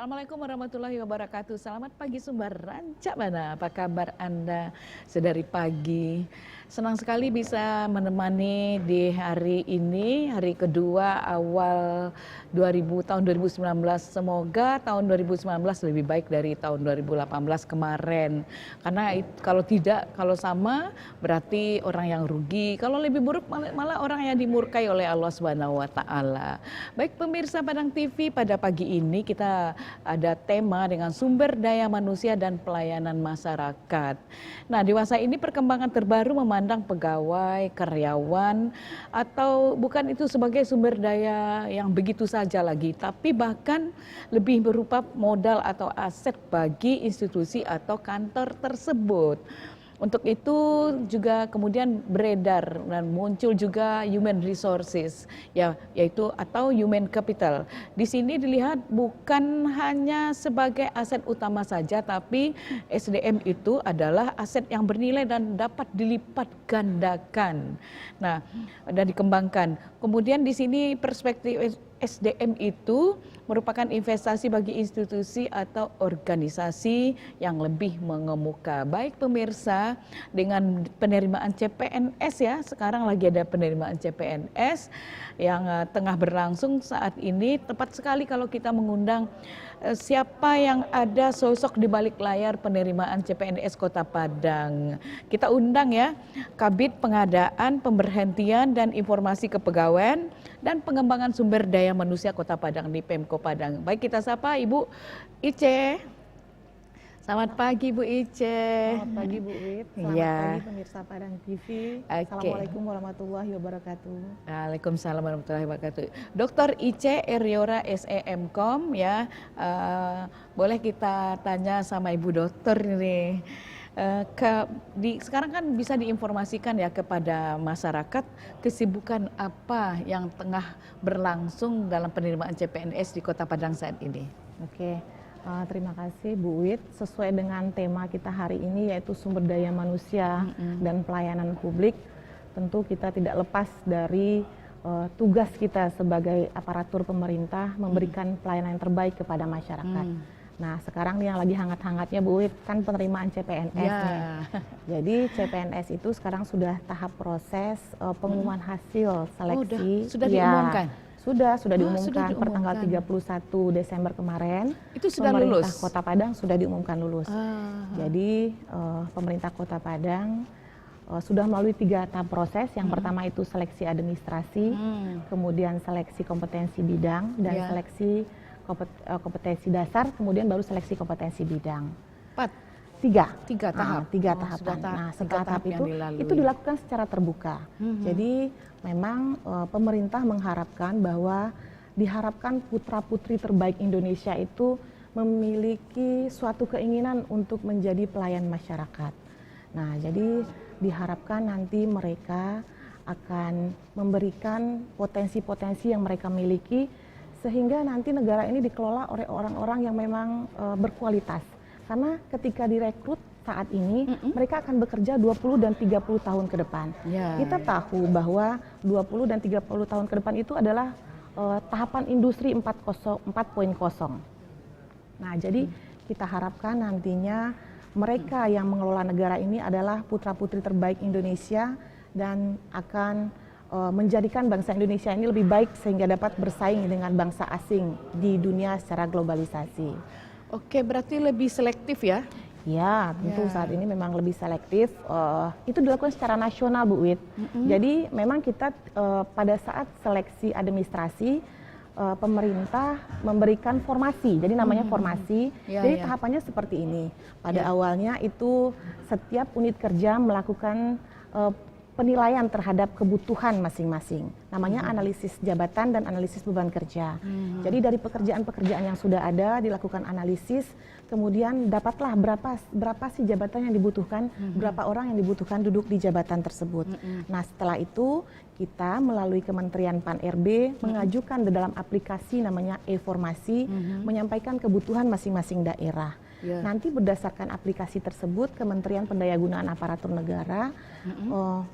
Assalamualaikum warahmatullahi wabarakatuh. Selamat pagi Sumber Rancak mana? Apa kabar Anda sedari pagi? Senang sekali bisa menemani di hari ini, hari kedua awal tahun 2019. Semoga tahun 2019 lebih baik dari tahun 2018 kemarin. Karena kalau sama berarti orang yang rugi. Kalau lebih buruk malah orang yang dimurkai oleh Allah Subhanahu wa taala. Baik pemirsa Padang TV, pada pagi ini kita ada tema dengan sumber daya manusia dan pelayanan masyarakat. Nah, dewasa ini perkembangan terbaru memandang pegawai, karyawan, atau bukan itu sebagai sumber daya yang begitu saja lagi, tapi bahkan lebih berupa modal atau aset bagi institusi atau kantor tersebut. Untuk itu juga kemudian beredar dan muncul juga human resources, yaitu atau human capital. Di sini dilihat bukan hanya sebagai aset utama saja, tapi SDM itu adalah aset yang bernilai dan dapat dilipat gandakan. Nah, dan dikembangkan. Kemudian di sini perspektif SDM itu merupakan investasi bagi institusi atau organisasi yang lebih mengemuka. Baik pemirsa, dengan penerimaan CPNS ya, sekarang lagi ada penerimaan CPNS yang tengah berlangsung saat ini. Tepat sekali kalau kita mengundang siapa yang ada sosok di balik layar penerimaan CPNS Kota Padang. Kita undang ya, Kabid Pengadaan, Pemberhentian dan Informasi Kepegawaian dan Pengembangan Sumber Daya Manusia Kota Padang di Pemko Padang. Baik, kita sapa Ibu Ice. Selamat pagi Bu Ice. Selamat pagi Bu Wit, selamat pagi pemirsa Padang TV. Assalamualaikum warahmatullahi wabarakatuh. Waalaikumsalam warahmatullahi wabarakatuh. Dr. Ice Eriora SEMkom ya, boleh kita tanya sama Ibu Dokter ini. Sekarang kan bisa diinformasikan ya kepada masyarakat kesibukan apa yang tengah berlangsung dalam penerimaan CPNS di Kota Padang saat ini. Oke. Terima kasih Bu Wit. Sesuai dengan tema kita hari ini yaitu sumber daya manusia dan pelayanan publik, tentu kita tidak lepas dari tugas kita sebagai aparatur pemerintah memberikan pelayanan yang terbaik kepada masyarakat. Nah, sekarang yang lagi hangat-hangatnya Bu Wit kan penerimaan CPNS nih. Jadi CPNS itu sekarang sudah tahap proses pengumuman hasil seleksi. Sudah diumumkan? Sudah diumumkan per tanggal 31 Desember kemarin. Itu sudah pemerintah lulus? Kota Padang sudah diumumkan lulus. Jadi pemerintah Kota Padang sudah melalui 3 tahap proses. Yang pertama itu seleksi administrasi, kemudian seleksi kompetensi bidang, dan seleksi kompetensi dasar, kemudian baru seleksi kompetensi bidang. 3 tahap. 3 tahapan. Nah, setelah tahap itu dilakukan secara terbuka. Jadi memang pemerintah mengharapkan bahwa diharapkan putra-putri terbaik Indonesia itu memiliki suatu keinginan untuk menjadi pelayan masyarakat. Nah, jadi diharapkan nanti mereka akan memberikan potensi-potensi yang mereka miliki sehingga nanti negara ini dikelola oleh orang-orang yang memang berkualitas. Karena ketika direkrut saat ini mereka akan bekerja 20 dan 30 tahun ke depan. Kita tahu bahwa 20 dan 30 tahun ke depan itu adalah tahapan industri 4.0. Nah, jadi kita harapkan nantinya mereka yang mengelola negara ini adalah putra-putri terbaik Indonesia dan akan menjadikan bangsa Indonesia ini lebih baik sehingga dapat bersaing dengan bangsa asing di dunia secara globalisasi. Oke, berarti lebih selektif ya? Ya, tentu saat ini memang lebih selektif. Itu dilakukan secara nasional, Bu Wit. Jadi memang kita pada saat seleksi administrasi, pemerintah memberikan formasi. Jadi namanya formasi. Jadi tahapannya seperti ini. Pada awalnya itu setiap unit kerja melakukan penilaian terhadap kebutuhan masing-masing. Namanya analisis jabatan dan analisis beban kerja. Jadi dari pekerjaan-pekerjaan yang sudah ada dilakukan analisis, kemudian dapatlah berapa sih jabatan yang dibutuhkan, berapa orang yang dibutuhkan duduk di jabatan tersebut. Nah, setelah itu kita melalui Kementerian Pan-RB mengajukan di dalam aplikasi namanya e-formasi, menyampaikan kebutuhan masing-masing daerah. Nanti berdasarkan aplikasi tersebut Kementerian Pendayagunaan Aparatur Negara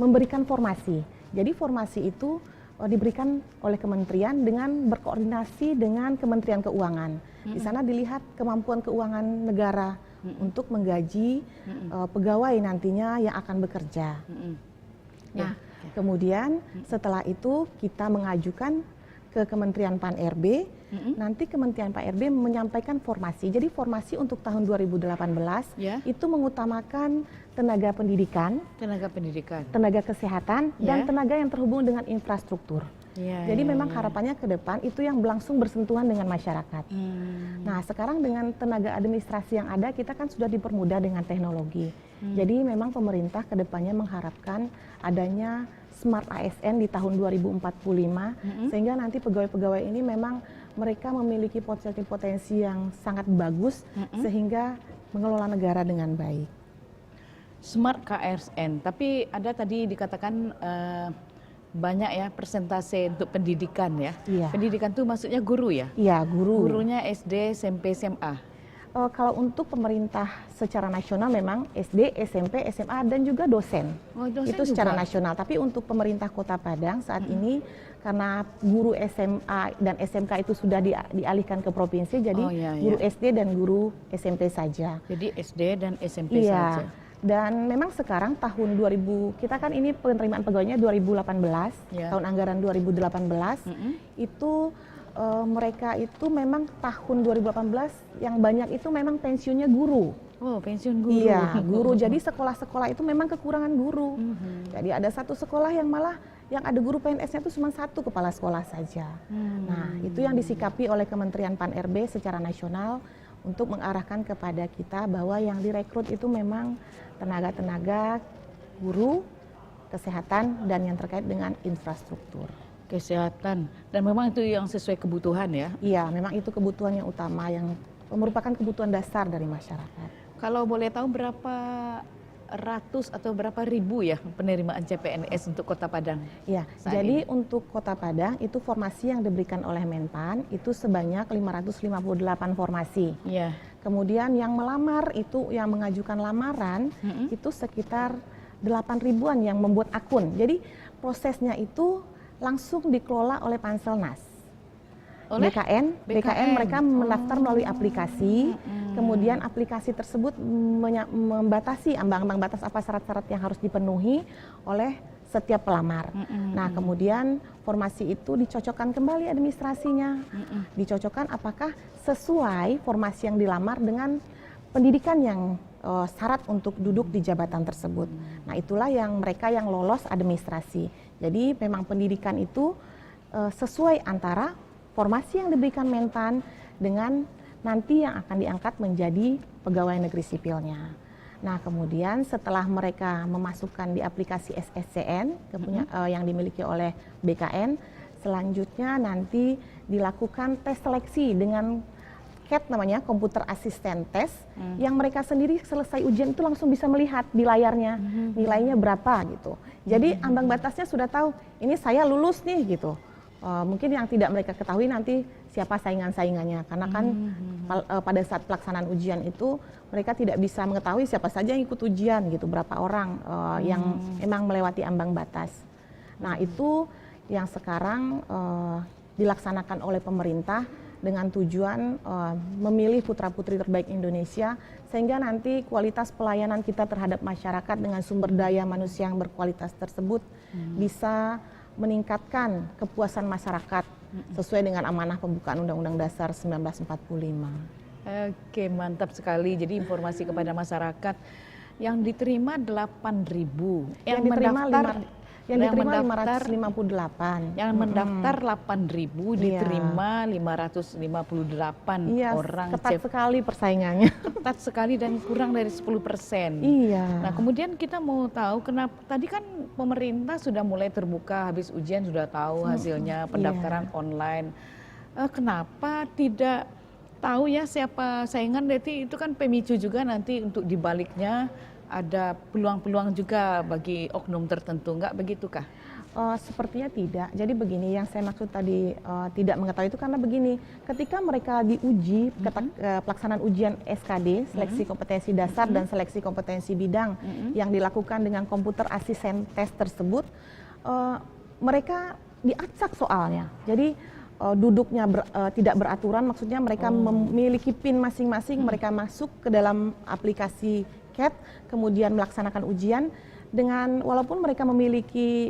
memberikan formasi. Jadi formasi itu diberikan oleh kementerian dengan berkoordinasi dengan Kementerian Keuangan. Di sana dilihat kemampuan keuangan negara untuk menggaji pegawai nantinya yang akan bekerja. Nah, kemudian setelah itu kita mengajukan ke Kementerian Pan-RB, nanti Kementerian Pan-RB menyampaikan formasi. Jadi formasi untuk tahun 2018 itu mengutamakan tenaga pendidikan, tenaga kesehatan, dan tenaga yang terhubung dengan infrastruktur. Jadi memang harapannya ke depan itu yang berlangsung bersentuhan dengan masyarakat. Nah, sekarang dengan tenaga administrasi yang ada, kita kan sudah dipermudah dengan teknologi. Jadi memang pemerintah ke depannya mengharapkan adanya Smart ASN di tahun 2045, sehingga nanti pegawai-pegawai ini memang mereka memiliki potensi-potensi yang sangat bagus, sehingga mengelola negara dengan baik. Smart KSN, tapi ada tadi dikatakan banyak ya persentase untuk pendidikan ya. Pendidikan itu maksudnya guru ya? Iya, guru. Gurunya SD, SMP, SMA. Kalau untuk pemerintah secara nasional memang SD, SMP, SMA dan juga dosen. Dosen itu juga? Secara nasional. Tapi untuk pemerintah Kota Padang saat ini karena guru SMA dan SMK itu sudah dialihkan ke provinsi, jadi guru SD dan guru SMP saja. Jadi SD dan SMP saja. Dan memang sekarang tahun 2000, kita kan ini penerimaan pegawainya 2018, tahun anggaran 2018, itu mereka itu memang tahun 2018 yang banyak itu memang pensiunnya guru. Oh, pensiun guru. Iya, guru. Jadi sekolah-sekolah itu memang kekurangan guru. Jadi ada satu sekolah yang malah yang ada guru PNS-nya itu cuma satu kepala sekolah saja. Nah, itu yang disikapi oleh Kementerian Pan-RB secara nasional untuk mengarahkan kepada kita bahwa yang direkrut itu memang tenaga-tenaga guru, kesehatan, dan yang terkait dengan infrastruktur. Kesehatan, dan memang itu yang sesuai kebutuhan ya? Iya, memang itu kebutuhan yang utama, yang merupakan kebutuhan dasar dari masyarakat. Kalau boleh tahu berapa ratus atau berapa ribu ya penerimaan CPNS untuk Kota Padang? Ya, jadi untuk Kota Padang itu formasi yang diberikan oleh Menpan itu sebanyak 558 formasi. Kemudian yang melamar itu, yang mengajukan lamaran itu sekitar 8 ribuan yang membuat akun. Jadi prosesnya itu langsung dikelola oleh Panselnas. BKN mereka mendaftar melalui aplikasi, kemudian aplikasi tersebut membatasi ambang-ambang batas apa syarat-syarat yang harus dipenuhi oleh setiap pelamar. Nah, kemudian formasi itu dicocokkan kembali administrasinya, dicocokkan apakah sesuai formasi yang dilamar dengan pendidikan yang syarat untuk duduk di jabatan tersebut. Nah, itulah yang mereka yang lolos administrasi. Jadi memang pendidikan itu sesuai antara formasi yang diberikan Menpan dengan nanti yang akan diangkat menjadi pegawai negeri sipilnya. Nah, kemudian setelah mereka memasukkan di aplikasi SSCN yang dimiliki oleh BKN, selanjutnya nanti dilakukan tes seleksi dengan CAT namanya, Computer Assistant Test, yang mereka sendiri selesai ujian itu langsung bisa melihat di layarnya nilainya berapa gitu. Jadi ambang batasnya sudah tahu, ini saya lulus nih gitu. Mungkin yang tidak mereka ketahui nanti siapa saingan-saingannya, karena kan pada saat pelaksanaan ujian itu mereka tidak bisa mengetahui siapa saja yang ikut ujian gitu, berapa orang yang memang melewati ambang batas. Nah, itu yang sekarang dilaksanakan oleh pemerintah dengan tujuan memilih putra-putri terbaik Indonesia, sehingga nanti kualitas pelayanan kita terhadap masyarakat dengan sumber daya manusia yang berkualitas tersebut bisa meningkatkan kepuasan masyarakat sesuai dengan amanah pembukaan Undang-Undang Dasar 1945. Oke, mantap sekali. Jadi informasi kepada masyarakat yang diterima 8.000, yang mendaftar 558. Yang mendaftar 8.000, diterima 558 orang. Ketat sekali persaingannya. Ketat sekali dan kurang dari 10%. Iya. Nah, kemudian kita mau tahu kenapa tadi kan pemerintah sudah mulai terbuka, habis ujian sudah tahu hasilnya pendaftaran online. Kenapa tidak tahu ya siapa saingan? Berarti itu kan pemicu juga nanti untuk dibaliknya ada peluang-peluang juga bagi oknum tertentu, enggak begitukah? Sepertinya tidak. Jadi begini, yang saya maksud tadi tidak mengetahui itu karena begini, ketika mereka diuji pelaksanaan ujian SKD, seleksi kompetensi dasar dan seleksi kompetensi bidang yang dilakukan dengan komputer asisten tes tersebut, mereka diacak soalnya. Jadi duduknya tidak beraturan, maksudnya mereka memiliki PIN masing-masing, mereka masuk ke dalam aplikasi CAT, kemudian melaksanakan ujian dengan walaupun mereka memiliki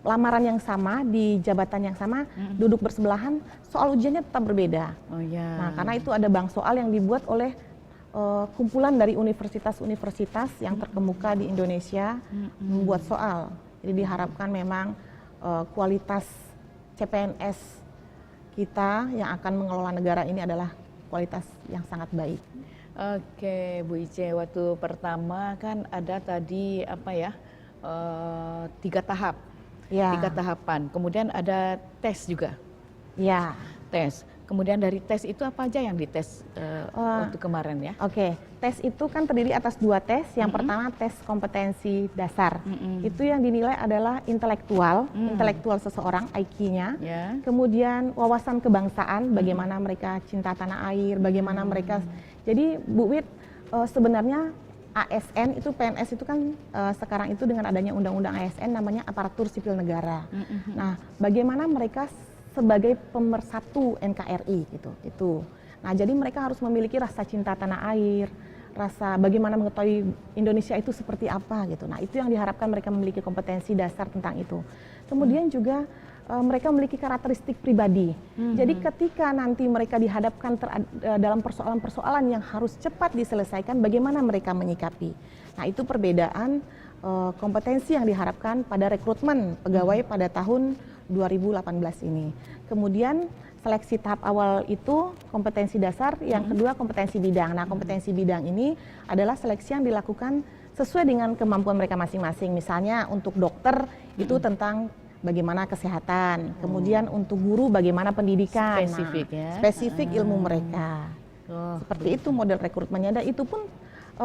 lamaran yang sama di jabatan yang sama, duduk bersebelahan, soal ujiannya tetap berbeda. Oh ya. Nah, karena itu ada bank soal yang dibuat oleh kumpulan dari universitas-universitas yang terkemuka di Indonesia membuat soal. Jadi diharapkan memang kualitas CPNS kita yang akan mengelola negara ini adalah kualitas yang sangat baik. Oke, Bu Ice, waktu pertama kan ada tadi apa ya, 3 tahap, Ya. 3 tahapan. Kemudian ada tes juga, Ya. tes. Kemudian dari tes itu apa aja yang dites waktu kemarin ya? Oke, tes itu kan terdiri atas 2 tes. Yang pertama tes kompetensi dasar. Itu yang dinilai adalah intelektual seseorang, IQ-nya. Ya. Kemudian wawasan kebangsaan, bagaimana mereka cinta tanah air, bagaimana mereka. Jadi Bu Wit, sebenarnya ASN itu PNS itu kan sekarang itu dengan adanya undang-undang ASN namanya aparatur sipil negara. Nah, bagaimana mereka sebagai pemersatu NKRI gitu. Itu. Nah, jadi mereka harus memiliki rasa cinta tanah air, rasa bagaimana mengetahui Indonesia itu seperti apa gitu. Nah, itu yang diharapkan mereka memiliki kompetensi dasar tentang itu. Kemudian juga mereka memiliki karakteristik pribadi. Jadi ketika nanti mereka dihadapkan dalam persoalan-persoalan yang harus cepat diselesaikan, bagaimana mereka menyikapi. Nah, itu perbedaan kompetensi yang diharapkan pada rekrutmen pegawai pada tahun 2018 ini. Kemudian seleksi tahap awal itu kompetensi dasar, yang kedua kompetensi bidang. Nah, kompetensi bidang ini adalah seleksi yang dilakukan sesuai dengan kemampuan mereka masing-masing. Misalnya untuk dokter itu tentang bagaimana kesehatan, kemudian untuk guru bagaimana pendidikan. Spesifik ya. Spesifik ilmu mereka. Seperti itu model rekrutmennya, dan itu pun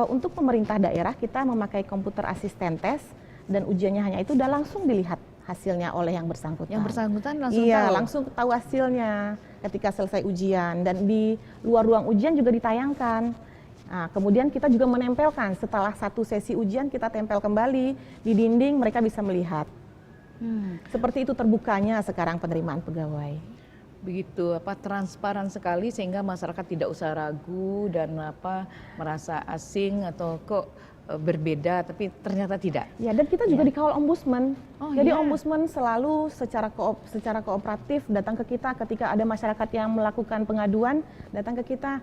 untuk pemerintah daerah kita memakai komputer asisten tes, dan ujiannya hanya itu udah langsung dilihat hasilnya oleh yang bersangkutan. Yang bersangkutan langsung iya, tahu? langsung tahu hasilnya ketika selesai ujian, dan di luar ruang ujian juga ditayangkan. Nah, kemudian kita juga menempelkan setelah 1 sesi ujian, kita tempel kembali di dinding, mereka bisa melihat. Seperti itu terbukanya sekarang penerimaan pegawai. Begitu transparan sekali sehingga masyarakat tidak usah ragu dan merasa asing atau kok berbeda, tapi ternyata tidak. Ya, dan kita juga dikawal ombudsman. Oh, jadi iya. ombudsman selalu secara kooperatif datang ke kita ketika ada masyarakat yang melakukan pengaduan, datang ke kita,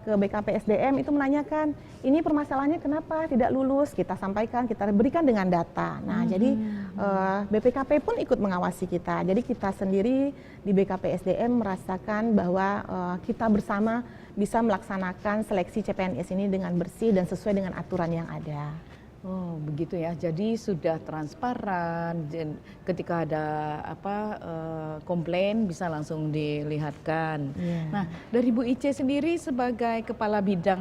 ke BKPSDM itu menanyakan, ini permasalahannya kenapa tidak lulus, kita sampaikan, kita berikan dengan data. Nah, jadi BPKP pun ikut mengawasi kita. Jadi kita sendiri di BKPSDM merasakan bahwa kita bersama bisa melaksanakan seleksi CPNS ini dengan bersih dan sesuai dengan aturan yang ada. Oh, begitu ya. Jadi sudah transparan, dan ketika ada komplain bisa langsung dilihatkan. Yeah. Nah, dari Bu Ice sendiri sebagai kepala bidang,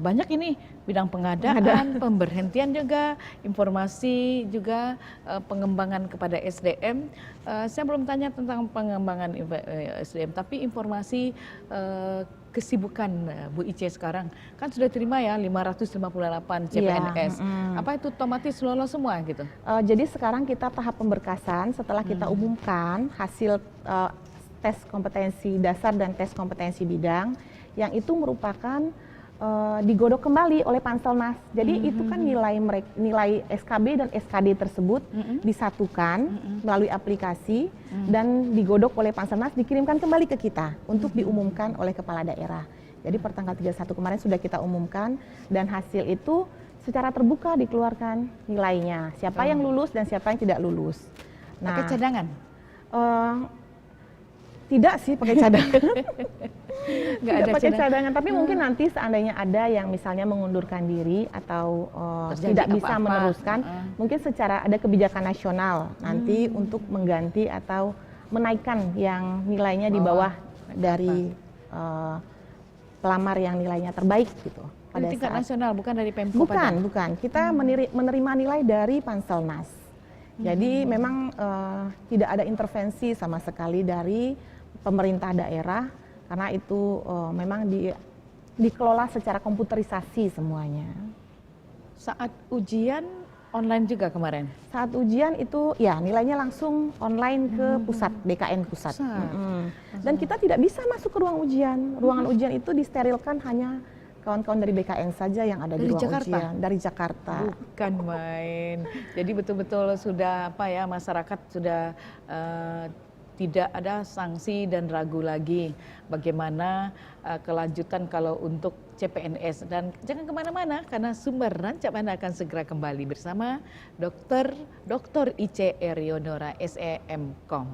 banyak ini bidang pengadaan, pemberhentian juga, informasi juga, pengembangan kepada SDM. Saya belum tanya tentang pengembangan SDM, tapi informasi kesibukan Bu Ice sekarang kan sudah terima ya 558 CPNS. Apa itu otomatis lolos semua gitu? Jadi sekarang kita tahap pemberkasan setelah kita umumkan hasil tes kompetensi dasar dan tes kompetensi bidang, yang itu merupakan digodok kembali oleh Panselnas. Jadi itu kan nilai SKB dan SKD tersebut disatukan melalui aplikasi dan digodok oleh Panselnas, dikirimkan kembali ke kita untuk diumumkan oleh kepala daerah. Jadi per tanggal 31 kemarin sudah kita umumkan, dan hasil itu secara terbuka dikeluarkan nilainya. Siapa yang lulus dan siapa yang tidak lulus. Nah, pakai cadangan? Tidak sih pakai cadangan. Nggak Tidak ada pakai cadangan, tapi mungkin nanti seandainya ada yang misalnya mengundurkan diri atau tidak bisa meneruskan, mungkin secara ada kebijakan nasional nanti untuk mengganti atau menaikkan yang nilainya di bawah dari pelamar yang nilainya terbaik gitu. Pada tingkat nasional, bukan dari Pemko? Bukan. Kita menerima nilai dari Panselnas. Jadi memang tidak ada intervensi sama sekali dari pemerintah daerah, karena itu memang dikelola secara komputerisasi semuanya. Saat ujian Online juga kemarin? Saat ujian itu ya nilainya langsung online ke pusat, BKN pusat. Dan kita tidak bisa masuk ke ruang ujian. Ruangan ujian itu disterilkan hanya kawan-kawan dari BKN saja yang ada di ruang Jakarta? ujian. Dari Jakarta. Bukan main. Jadi betul-betul sudah apa ya, masyarakat sudah tidak ada sanksi dan ragu lagi bagaimana kelanjutan kalau untuk CPNS. Dan jangan kemana-mana karena sumber Rancak Bana akan segera kembali bersama Dr. Ice Erionora SEMKOM.